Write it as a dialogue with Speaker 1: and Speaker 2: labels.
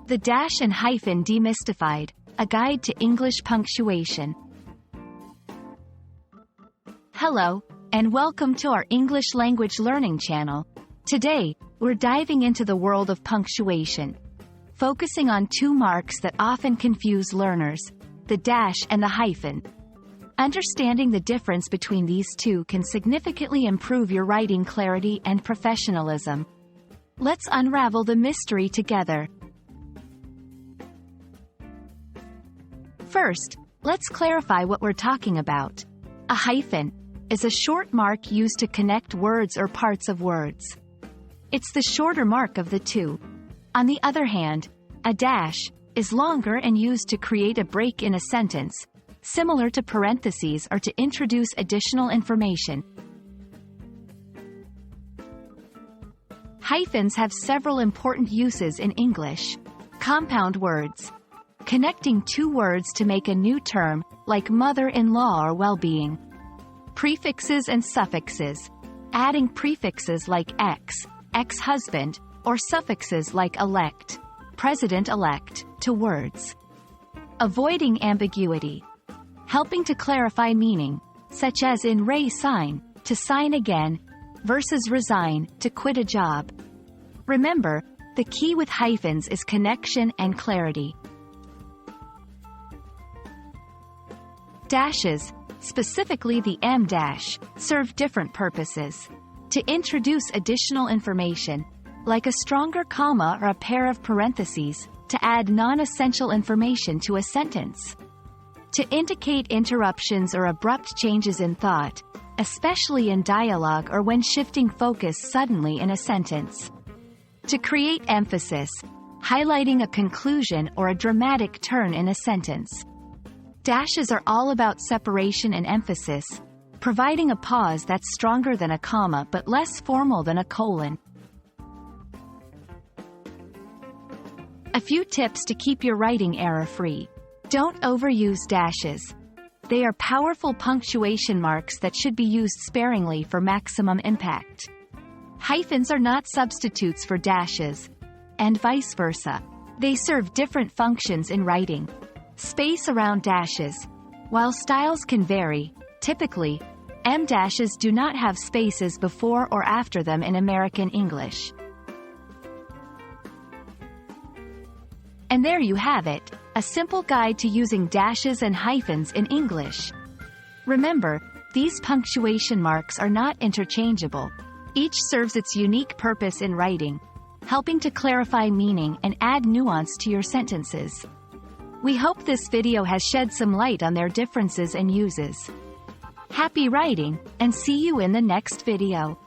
Speaker 1: The Dash and Hyphen Demystified, a guide to English punctuation. Hello, and welcome to our English language learning channel. Today, we're diving into the world of punctuation, focusing on two marks that often confuse learners, the dash and the hyphen. Understanding the difference between these two can significantly improve your writing clarity and professionalism. Let's unravel the mystery together. First, let's clarify what we're talking about. A hyphen is a short mark used to connect words or parts of words. It's the shorter mark of the two. On the other hand, a dash is longer and used to create a break in a sentence, similar to parentheses or to introduce additional information. Hyphens have several important uses in English. Compound words, connecting two words to make a new term, like mother-in-law or well-being. Prefixes and suffixes, adding prefixes like ex, ex-husband, or suffixes like elect, president-elect, to words. Avoiding ambiguity, helping to clarify meaning, such as in re-sign, to sign again, versus resign, to quit a job. Remember, the key with hyphens is connection and clarity. Dashes, specifically the em dash, serve different purposes. To introduce additional information, like a stronger comma or a pair of parentheses, to add non-essential information to a sentence. To indicate interruptions or abrupt changes in thought, especially in dialogue or when shifting focus suddenly in a sentence. To create emphasis, highlighting a conclusion or a dramatic turn in a sentence. Dashes are all about separation and emphasis, providing a pause that's stronger than a comma but less formal than a colon. A few tips to keep your writing error-free. Don't overuse dashes. They are powerful punctuation marks that should be used sparingly for maximum impact. Hyphens are not substitutes for dashes, and vice versa. They serve different functions in writing. Space around dashes. While styles can vary, typically, em dashes do not have spaces before or after them in American English. And there you have it, a simple guide to using dashes and hyphens in English. Remember, these punctuation marks are not interchangeable. Each serves its unique purpose in writing, helping to clarify meaning and add nuance to your sentences. We hope this video has shed some light on their differences and uses. Happy writing, and see you in the next video.